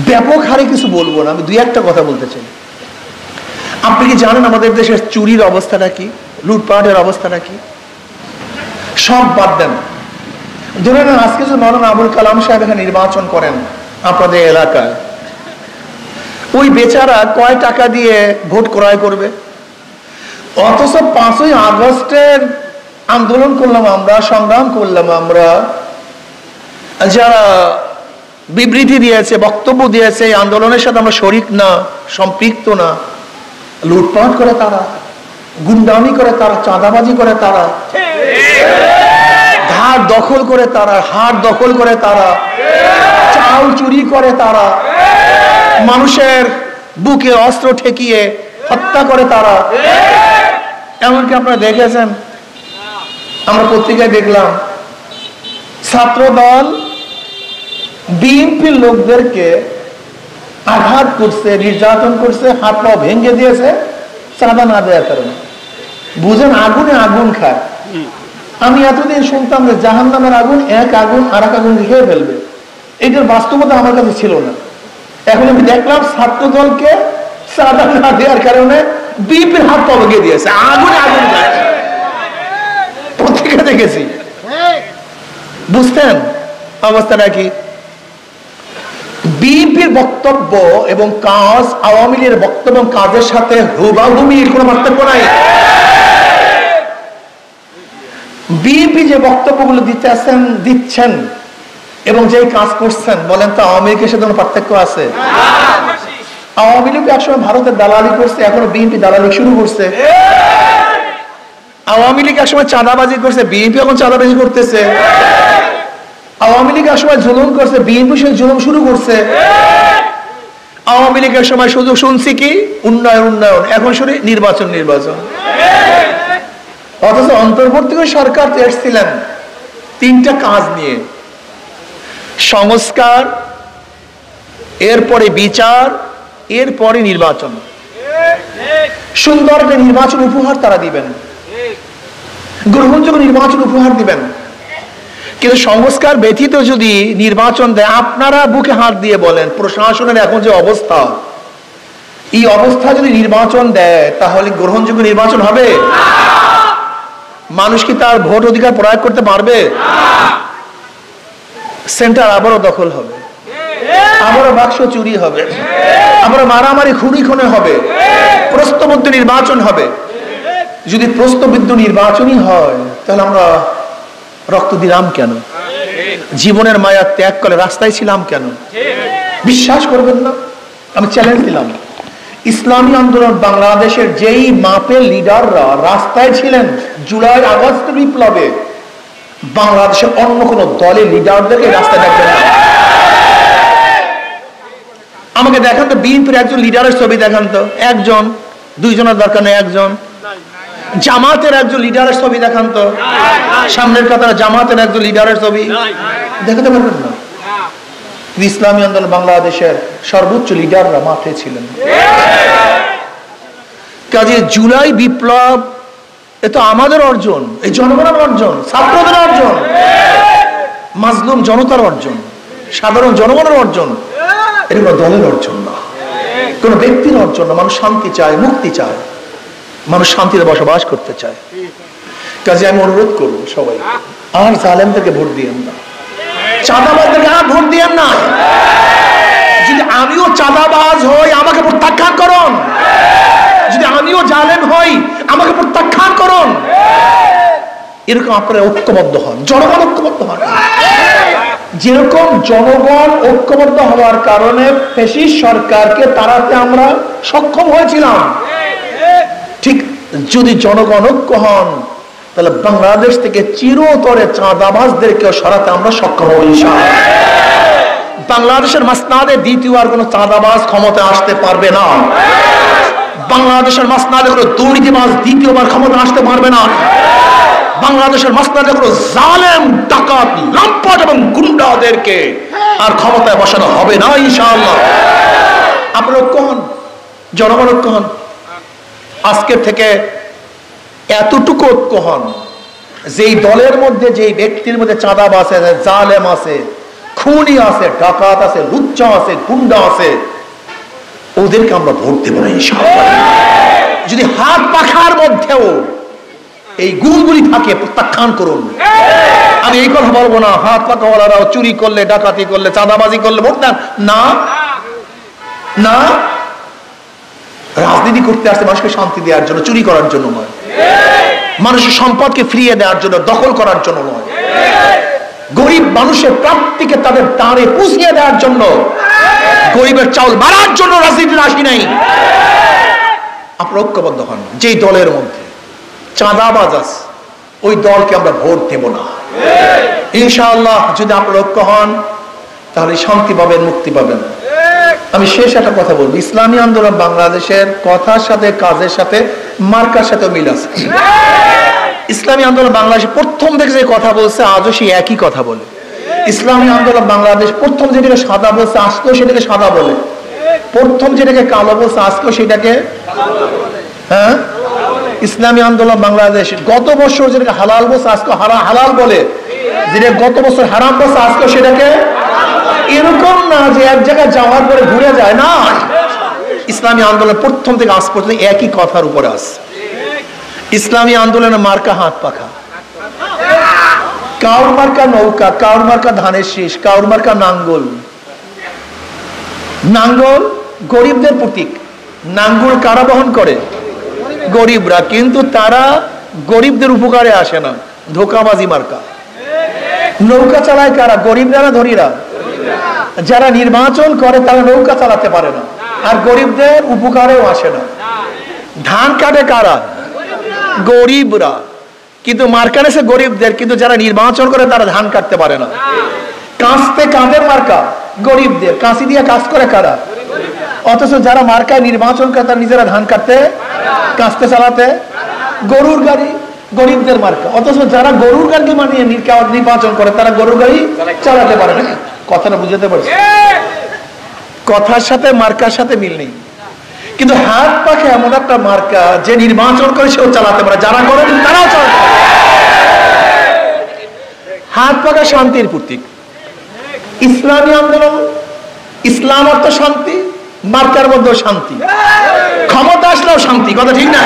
ব্যাপক হারে কিছু বলবো না, আমি দুই একটা কথা বলতে চাই। আপনি কি জানেন আমাদের দেশের চুরির অবস্থাটা কি, লুটপাটের অবস্থাটা কি? সব বাদ দেন, ধরে নেন আজকে যদি মাওলানা আবুল কালাম সাহেব এখানে নির্বাচন করেন আপনাদের এলাকায়, ওই বেচারা কয় টাকা দিয়ে ভোট ক্রয় করবে? অথচ 5ই আগস্টের আন্দোলন করলাম আমরা, সংগ্রাম করলাম আমরা, যারা বিবৃতি দিয়েছে, বক্তব্য দিয়েছে, এই আন্দোলনের সাথে আমরা শরিক না, সম্পৃক্ত না, লুটপাট করে তারা, গুন্ডামি করে তারা, চাঁদাবাজি করে তারা, ধার দখল করে তারা, হাট দখল করে তারা, চাল চুরি করে তারা, মানুষের বুকে অস্ত্র ঠেকিয়ে হত্যা করে তারা। এমনকি আপনারা দেখেছেন, আমরা পত্রিকায় দেখলাম ছাত্র দল বিএনপির লোকদেরকে আঘাত করছে, নির্যাতন করছে, হাত পা ভেঙে দিয়েছে চাঁদা না দেওয়ার কারণে। বুঝেন, আগুনে আগুন খায়। আমি এতদিন শুনতাম যে জাহান্নামের আগুন এক আগুন আর এক আগুন খেয়ে ফেলবে, এইটার বাস্তবতা আমার কাছে ছিল না। এখন আমি দেখলাম ছাত্র দলকে চাঁদা না দেওয়ার কারণে বিএনপির হাত পা ভেঙে দিয়েছে, আগুনে আগুন খায়। পত্রিকা দেখেছি। বুঝতেন অবস্থাটা কি? বিএনপির বক্তব্য এবং কাজ আওয়ামী লীগের বক্তব্য এবং কাজের সাথে হুবাহুবির কোনো পার্থক্য নাই। বিএনপি যে বক্তব্যগুলো দিচ্ছেন এবং যে কাজ করছেন, বলেন তো আওয়ামী লীগের সাথে কোনো পার্থক্য আছে? আওয়ামী লীগ একসময় ভারতের দালালি করছে, এখনো বিএনপি দালালি শুরু করছে। আওয়ামী লীগ একসময় চাঁদাবাজি করছে, বিএনপি এখন চাঁদাবাজি করতেছে। আওয়ামী লীগ একসময় জুলুম করছে, বিএনপি সে জুলুম শুরু করছে। আওয়ামী লীগের সময় শুধু শুনছি কি উন্নয়ন উন্নয়ন, এখন শুনি নির্বাচন নির্বাচন। অথচ অন্তর্বর্তীকালীন সরকার এসেছিলেন 3টা কাজ নিয়ে: সংস্কার, এরপরে বিচার, এরপরে নির্বাচন। সুন্দর একটা নির্বাচন উপহার তারা দিবেন, গ্রহণযোগ্য নির্বাচন উপহার দিবেন। কিন্তু সংস্কার ব্যতীত যদি নির্বাচন দেয়, আপনারা বুকে হাত দিয়ে বলেন প্রশাসনের এখন যে অবস্থা, এই অবস্থা যদি নির্বাচন দেয় তাহলে গ্রহণযোগ্য নির্বাচন হবে? মানুষ কি তার ভোট অধিকার প্রয়োগ করতে পারবে? সেন্টার আবারও দখল হবে, আবারও বাক্স চুরি হবে, আবারও মারামারি খুনি খুনে হবে, প্রশ্নবিদ্ধ নির্বাচন হবে। যদি প্রশ্নবিদ্ধ নির্বাচনই হয় তাহলে আমরা রক্ত দিলাম কেন? জীবনের মায়া ত্যাগ করে রাস্তায় ছিলাম কেন? বিশ্বাস করবেন না, আমি চ্যালেঞ্জ দিলাম, ইসলামী আন্দোলন বাংলাদেশের যেই মাপের লিডাররা রাস্তায় ছিলেন জুলাই আগস্ট বিপ্লবে, বাংলাদেশের অন্য কোন দলের লিডারদেরকে রাস্তায় দেখবেন না। আমাকে দেখান তো বিএনপির একজন লিডারের ছবি দেখান তো, একজন, দুইজনের দরকার নেই, একজন। জামাতের একজন লিডারের ছবি দেখান তো, সামনের কাতারে জামাতের একজন লিডারের ছবি দেখাতে পারবেন না। ইসলামী আন্দোলন বাংলাদেশের সর্বোচ্চ লিডাররা মাঠে ছিলেন। কাজে জুলাই বিপ্লব এ তো আমাদের অর্জন, এই জনগণের অর্জন, ছাত্রদের অর্জন, মাজলুম জনতার অর্জন, সাধারণ জনগণের অর্জন। এটা কোনো দলের অর্জন না, কোন ব্যক্তির অর্জন না। মানুষ শান্তি চায়, মুক্তি চায়, মানুষ শান্তিতে বসবাস করতে চায়। কাজে আমি অনুরোধ করবো সবাই, আর জালেমদেরকে ভোট দিয়েন না, চাঁদাবাজদেরকে আর ভোট দিয়েন না। যদি আমিও চাঁদাবাজ হই আমাকে প্রত্যাখ্যান করুন, যদি আমিও জালেম হই আমাকে প্রত্যাখ্যান করুন। এরকম আপনারা ঐক্যবদ্ধ হন, জনগণ ঐক্যবদ্ধ হন। যেরকম জনগণ ঐক্যবদ্ধ হওয়ার কারণে ফ্যাসিস্ট সরকারকে তাড়াতে আমরা সক্ষম হয়েছিলাম, ঠিক যদি জনগণ ঐক্য হন তাহলে বাংলাদেশ থেকে চিরতরে চাঁদাবাজদেরকেও সরাতে আমরা সক্ষম হব ইনশাআল্লাহ। বাংলাদেশের মাসনাদে দ্বিতীয় আর কোনো চাঁদাবাজ ক্ষমতা আসতে পারবে না। বাংলাদেশের মাসনাদে কোনো দুর্নীতিবাজ দ্বিতীয়বার ক্ষমতা আসতে পারবে না। বাংলাদেশের মাসনাদে কোনো জালেম, ডাকাত, লম্পট এবং গুন্ডাদেরকে আর ক্ষমতায় বসানো হবে না ইনশাআল্লাহ। আপনারা ঐক্য হন, জনগণ ঐক্য হন। আজকের থেকে এতটুকু ঐক্য হন, যেই দলের মধ্যে, যেই ব্যক্তির মধ্যে চাঁদাবাজ আছে, জালেম আছে, খুনি আছে, ডাকাত আছে, লুচ্চা আছে, গুন্ডা আছে, ওদেরকে আমরা ভোট দেব না ইনশাআল্লাহ। যদি হাত পাখার মধ্যেও এই গুণগুলি থাকে প্রত্যাখ্যান করুন। আমি এই কথা বলবো না হাত পাখাওয়ালারাও চুরি করলে, ডাকাতি করলে, চাঁদাবাজি করলে ভোট দেন না। না, রাজনীতি করতে আসছে মানুষকে শান্তি দেওয়ার জন্য, চুরি করার জন্য নয়। মানুষের সম্পদকে ফিরিয়ে দেওয়ার জন্য, দখল করার জন্য নয়। গরিব মানুষের প্রাপ্তিকে তাদের দাঁড়ে পুষিয়ে দেওয়ার জন্য, গরিবের চাউল মারার জন্য রাজনীতিতে আসি নাই। আপনারা ঐক্যবদ্ধ হন। যেই দলের মধ্যে চাঁদাবাজ আছে ওই দলকে আমরা ভোট দেব না ইনশাআল্লাহ। যদি আপনারা ঐক্য হন তাহলে শান্তি পাবেন, মুক্তি পাবেন। আমি শেষ একটা কথা বলবো, ইসলামী আন্দোলন বাংলাদেশের কথার সাথে, কাজের সাথে, মার্কার সাথে মিল আছে। ইসলামী আন্দোলন বাংলাদেশ প্রথম থেকে যে কথা বলছে আজও সেই একই কথা বলে। ইসলামী আন্দোলন বাংলাদেশ প্রথম যেটাকে সাদা বলছে আজকেও সেটাকে সাদা বলে, প্রথম যেটাকে কালো বলছে আজকেও সেটাকে, হ্যাঁ, ইসলামী আন্দোলন বাংলাদেশ গত বছর যেটাকে হালাল বলছে আজকে হালাল বলে, যেটা গত বছর হারাম বলছে আজকে সেটাকে। এরকম না যে এক জায়গায় যাওয়ার পরে ঘুরে যায় না। ইসলামী আন্দোলন প্রথম থেকে আজ পর্যন্ত একই কথার উপরে আছে। ইসলামী আন্দোলনের মার্কা হাত পাখা, কাউর মার্কা নৌকা, কাউর মার্কা ধানের শীষ, কাউর মার্কা নাঙ্গল। নাঙ্গল গরিবদের প্রতীক। নাঙ্গল কারা বহন করে? গরিবরা। কিন্তু তারা গরিবদের উপকারে আসে না, ধোকাবাজি মার্কা। নৌকা চালায় কারা? গরিবরা না ধনীরা? যারা নির্বাচন করে তারা নৌকা চালাতে পারে না, আর গরিবদের উপকারেও আসে না। ধান কাটে কারা? গরিবরা। কিন্তু মার্কা নেছে গরিবদের, কিন্তু যারা নির্বাচন করে তারা ধান কাটতে পারে না। কাঁচতে কাঁদের মার্কা? গরিবদের। কাঁচি দিয়ে কাজ করে কারা? অথচ যারা মার্কায় নির্বাচন করে তারা নিজেরা ধান কাটতে, কাঁচতে চালাতে। গরুর গাড়ি গরিবদের মার্কা, অথচ যারা গরুর গাড়ি মানিয়ে নির্বাচন করে তারা গরুর গাড়ি চালাতে পারে না। কথাটা বুঝতে পারছি? কথার সাথে মার্কার সাথে মিল নেই। কিন্তু হাত পাখা এমন একটা মার্কা যে নির্বাচন করে সেও চালাতে পারে, যারা করে তারাও চালাতে পারে। হাত পাখা শান্তির প্রতীক। ইসলামী আন্দোলন, ইসলাম অর্থ শান্তি, মার্কার মধ্যেও শান্তি, ক্ষমতা আসলেও শান্তি। কথা ঠিক না?